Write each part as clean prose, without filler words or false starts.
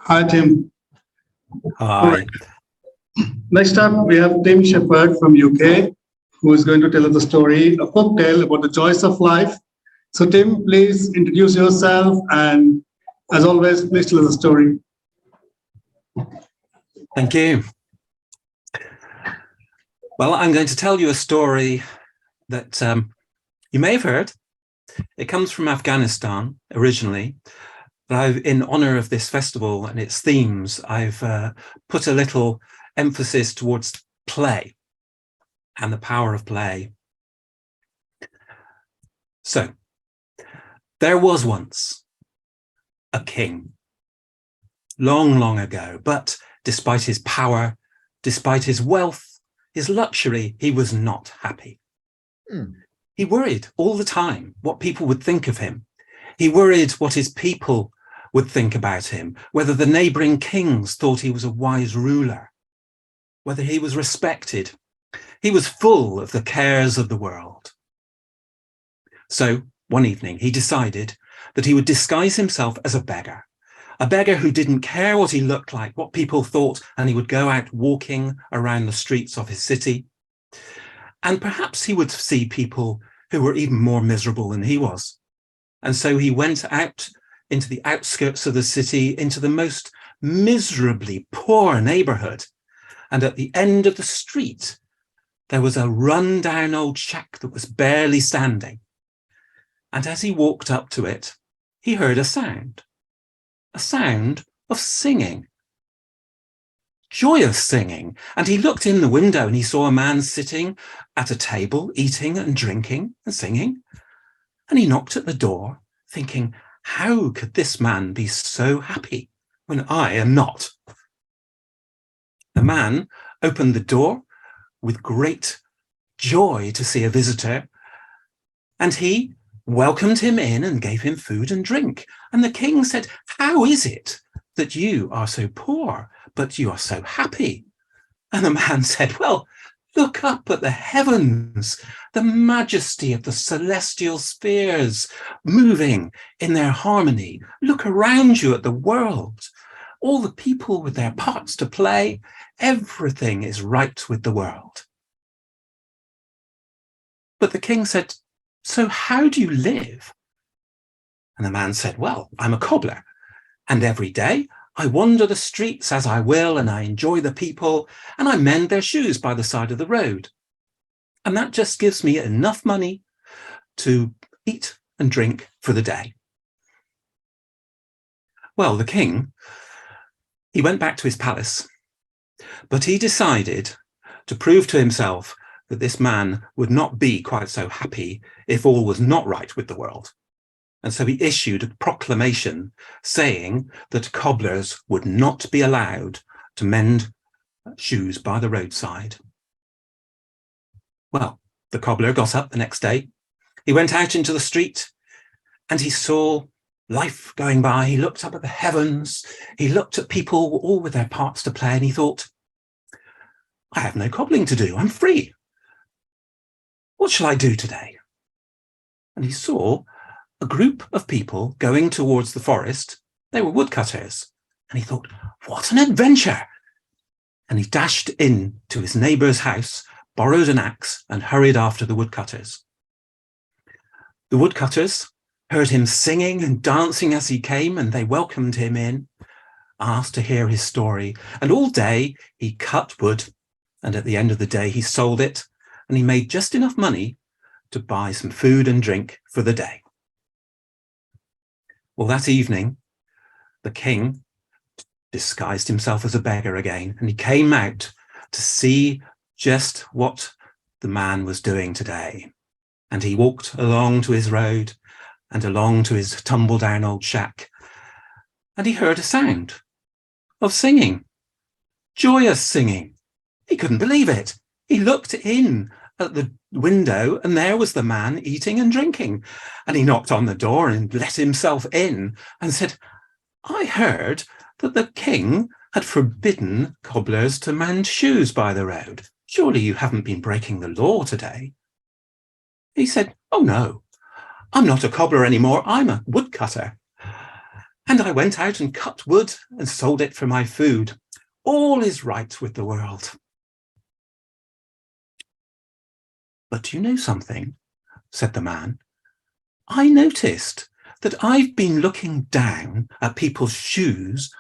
Hi, Tim. All Hi. right. Next up, we have Tim Sheppard from UK, who is going to tell us the story, a folk tale about the joys of life. So, Tim, please introduce yourself, and as always, please tell us the story. Thank you. Well, I'm going to tell you a story that you may have heard. It comes from Afghanistan originally, but in honor of this festival and its themes, I've put a little emphasis towards play and the power of play. So, there was once a king, long, long ago, but despite his power, despite his wealth, his luxury, he was not happy. He worried all the time what people would think of him. He worried what his people would think about him, whether the neighboring kings thought he was a wise ruler, whether he was respected. He was full of the cares of the world. So one evening he decided that he would disguise himself as a beggar who didn't care what he looked like, what people thought, and he would go out walking around the streets of his city. And perhaps he would see people who were even more miserable than he was. And so he went out into the outskirts of the city, into the most miserably poor neighborhood. And at the end of the street, there was a run-down old shack that was barely standing. And as he walked up to it, he heard a sound of singing, joyous singing. And he looked in the window and he saw a man sitting at a table, eating and drinking and singing. And he knocked at the door, thinking, how could this man be so happy when I am not? The man opened the door with great joy to see a visitor, and he welcomed him in and gave him food and drink. And the king said, how is it that you are so poor, but you are so happy? And the man said, well, look up at the heavens, the majesty of the celestial spheres moving in their harmony. Look around you at the world, all the people with their parts to play. Everything is right with the world. But the king said, so how do you live? And the man said, well, I'm a cobbler, and every day I wander the streets as I will, and I enjoy the people, and I mend their shoes by the side of the road. And that just gives me enough money to eat and drink for the day. Well, the king, he went back to his palace, but he decided to prove to himself that this man would not be quite so happy if all was not right with the world. And so he issued a proclamation saying that cobblers would not be allowed to mend shoes by the roadside. Well, the cobbler got up the next day. He went out into the street and he saw life going by. He looked up at the heavens. He looked at people all with their parts to play, and he thought, I have no cobbling to do. I'm free. What shall I do today? And he saw a group of people going towards the forest. They were woodcutters. And he thought, what an adventure. And he dashed in to his neighbour's house, borrowed an axe, and hurried after the woodcutters. The woodcutters heard him singing and dancing as he came, and they welcomed him in, asked to hear his story. And all day he cut wood, and at the end of the day he sold it, and he made just enough money to buy some food and drink for the day. Well, that evening, the king disguised himself as a beggar again, and he came out to see just what the man was doing today. And he walked along to his road and along to his tumble-down old shack, and he heard a sound of singing, joyous singing. He couldn't believe it. He looked in at the window, and there was the man eating and drinking. And he knocked on the door and let himself in and said, I heard that the king had forbidden cobblers to mend shoes by the road. Surely you haven't been breaking the law today? He said, oh no, I'm not a cobbler anymore. I'm a woodcutter. And I went out and cut wood and sold it for my food. All is right with the world. But you know something, said the man. I noticed that I've been looking down at people's shoes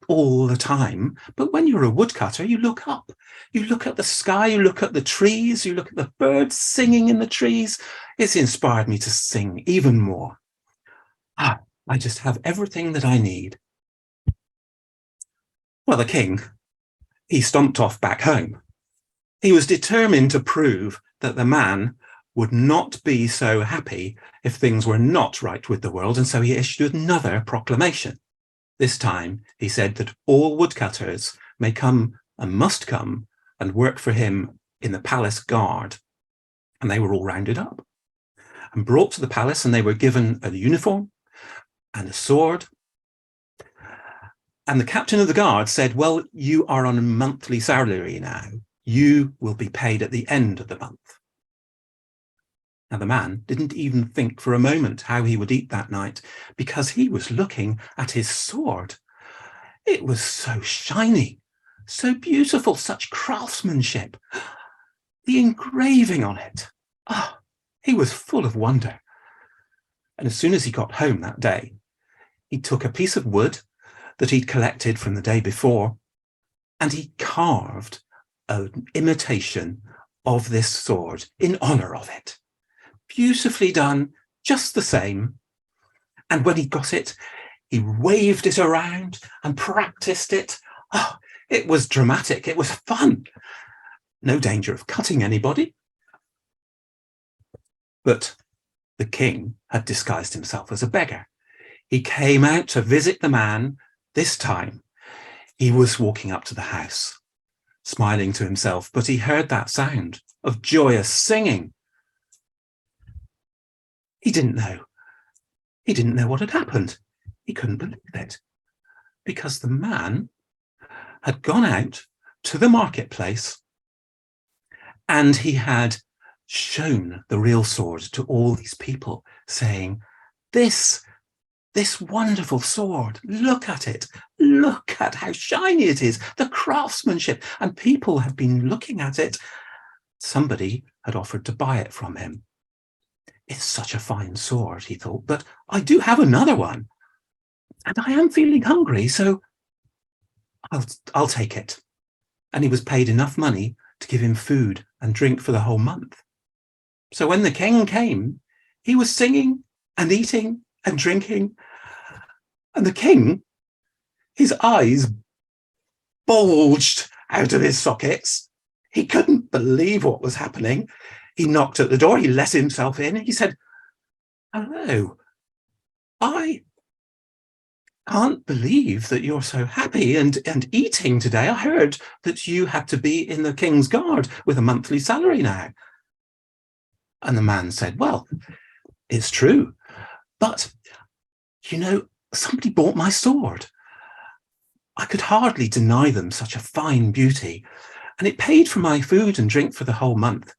all the time. But when you're a woodcutter, you look up. You look at the sky, you look at the trees, you look at the birds singing in the trees. It's inspired me to sing even more. I just have everything that I need. Well, the king, he stomped off back home. He was determined to prove that the man would not be so happy if things were not right with the world, and so he issued another proclamation. This time, he said that all woodcutters may come and must come and work for him in the palace guard. And they were all rounded up and brought to the palace, and they were given a uniform and a sword. And the captain of the guard said, well, you are on a monthly salary now. You will be paid at the end of the month. Now, the man didn't even think for a moment how he would eat that night, because he was looking at his sword. It was so shiny, so beautiful, such craftsmanship. The engraving on it. He was full of wonder. And as soon as he got home that day, he took a piece of wood that he'd collected from the day before, and he carved an imitation of this sword in honor of it. Beautifully done, just the same. And when he got it, he waved it around and practiced it. It was dramatic. It was fun. No danger of cutting anybody. But the king had disguised himself as a beggar. He came out to visit the man. This time, he was walking up to the house, smiling to himself, but he heard that sound of joyous singing. He didn't know. He didn't know what had happened. He couldn't believe it, because the man had gone out to the marketplace and he had shown the real sword to all these people, saying, this wonderful sword, look at it. Look at how shiny it is, the craftsmanship. And people have been looking at it. Somebody had offered to buy it from him. It's such a fine sword, he thought, but I do have another one. And I am feeling hungry, so I'll take it. And he was paid enough money to give him food and drink for the whole month. So when the king came, he was singing and eating and drinking. And the king, his eyes bulged out of his sockets. He couldn't believe what was happening. He knocked at the door. He let himself in. He said, hello, I can't believe that you're so happy and eating today. I heard that you had to be in the king's guard with a monthly salary now. And the man said, well, it's true, but you know, somebody bought my sword. I could hardly deny them such a fine beauty, and it paid for my food and drink for the whole month.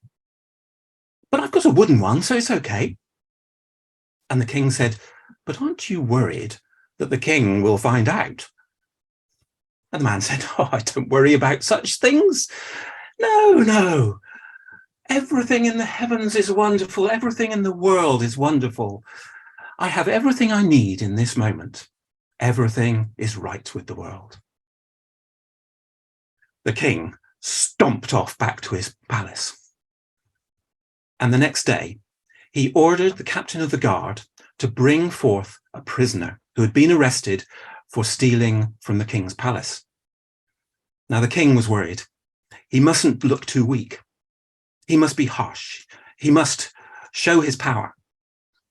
But I've got a wooden one, so it's okay. And the king said, but aren't you worried that the king will find out? And the man said, I don't worry about such things. No. Everything in the heavens is wonderful. Everything in the world is wonderful. I have everything I need in this moment. Everything is right with the world. The king stomped off back to his palace. And the next day, he ordered the captain of the guard to bring forth a prisoner who had been arrested for stealing from the king's palace. Now, the king was worried. He mustn't look too weak. He must be harsh. He must show his power.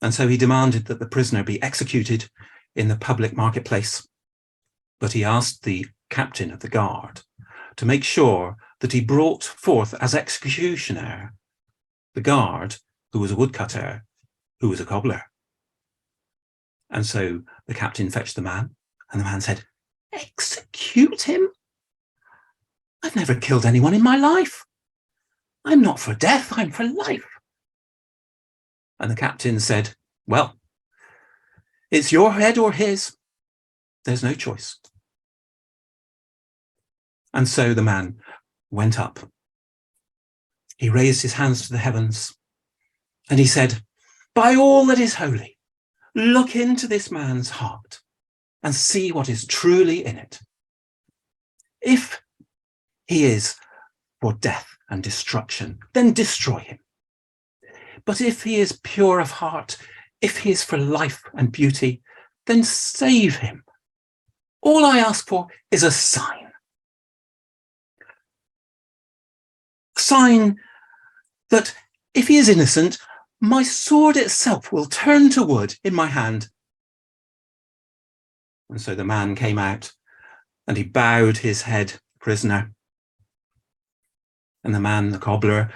And so he demanded that the prisoner be executed in the public marketplace. But he asked the captain of the guard to make sure that he brought forth as executioner the guard who was a woodcutter, who was a cobbler. And so the captain fetched the man, and the man said, execute him? I've never killed anyone in my life. I'm not for death, I'm for life. And the captain said, well, it's your head or his. There's no choice. And so the man went up. He raised his hands to the heavens and he said, by all that is holy, look into this man's heart and see what is truly in it. If he is for death and destruction, then destroy him. But if he is pure of heart, if he is for life and beauty, then save him. All I ask for is a sign. A sign that if he is innocent, my sword itself will turn to wood in my hand. And so the man came out and he bowed his head, prisoner. And the man, the cobbler,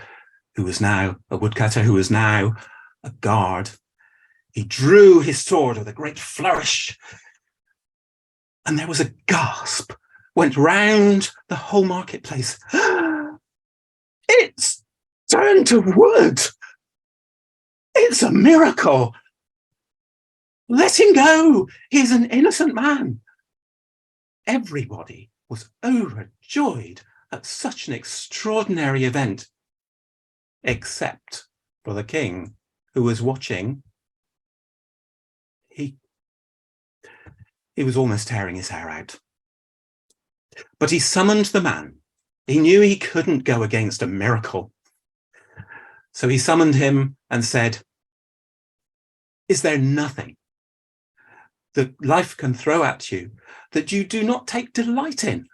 who was now a woodcutter, who was now a guard, he drew his sword with a great flourish. And there was a gasp, went round the whole marketplace. It's turned to wood. It's a miracle. Let him go. He's an innocent man. Everybody was overjoyed at such an extraordinary event, except for the king who was watching. He was almost tearing his hair out. But he summoned the man. He knew he couldn't go against a miracle. So he summoned him and said, is there nothing that life can throw at you that you do not take delight in?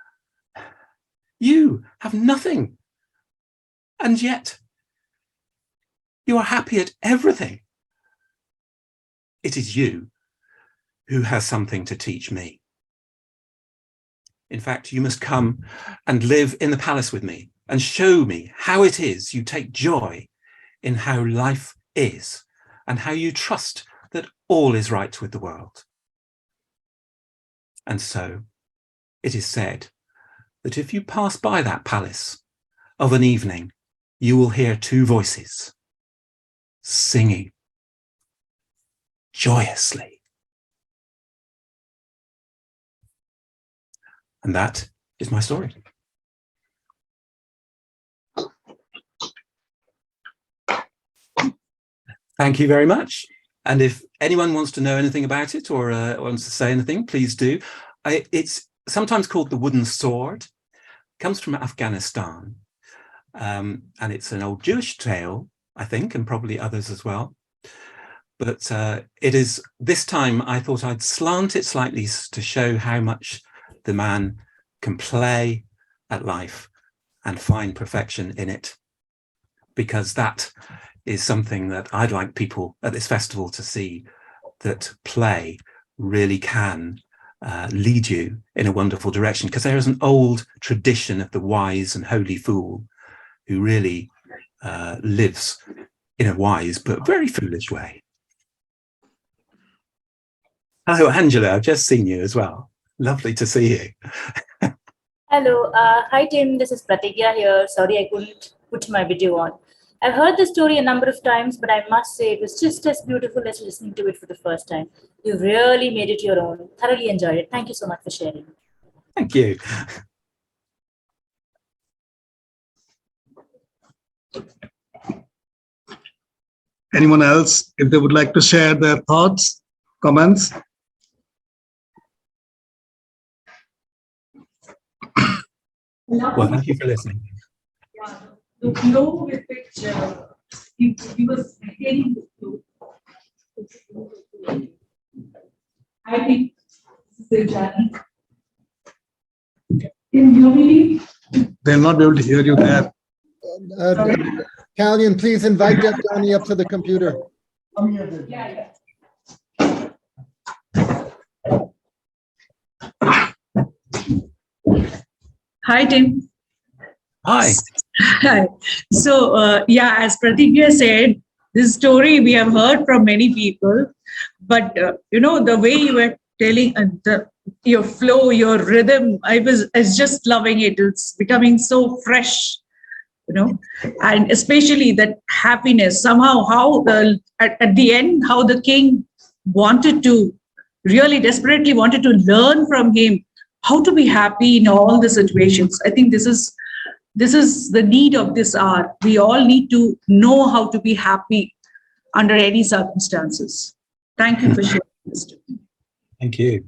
You have nothing, and yet you are happy at everything. It is you who has something to teach me. In fact, you must come and live in the palace with me and show me how it is you take joy in how life is and how you trust that all is right with the world. And so it is said that if you pass by that palace of an evening, you will hear two voices singing joyously. And that is my story. Thank you very much. And if anyone wants to know anything about it or wants to say anything, please do. It's sometimes called the wooden sword. It comes from Afghanistan. And it's an old Jewish tale, I think, and probably others as well. But it is, this time I thought I'd slant it slightly to show how much the man can play at life and find perfection in it, because that is something that I'd like people at this festival to see, that play really can lead you in a wonderful direction, because there is an old tradition of the wise and holy fool who really lives in a wise but very foolish way. Hello, Angela, I've just seen you as well. Lovely to see you. Hello, hi Tim, this is Pratigya here. Sorry I couldn't put my video on. I've heard the story a number of times, but I must say it was just as beautiful as listening to it for the first time. You really made it your own. Thoroughly enjoyed it. Thank you so much for sharing. Thank you. Anyone else, if they would like to share their thoughts, comments? Well, thank you for listening. Yeah, the flow with which he was maintaining the flow. I think this is a journey. In humility. They'll not be able to hear you there. Callian, please invite Deb Downey up to the computer. Yeah. Hi, Tim. Hi. Hi. So, as Pratigya said, this story we have heard from many people, but the way you were telling your flow, your rhythm, I was just loving it. It's becoming so fresh, and especially that happiness. Somehow, how at the end, how the king wanted to really desperately wanted to learn from him how to be happy in all the situations. I think this is the need of this hour. We all need to know how to be happy under any circumstances. Thank you for sharing this. Thank you.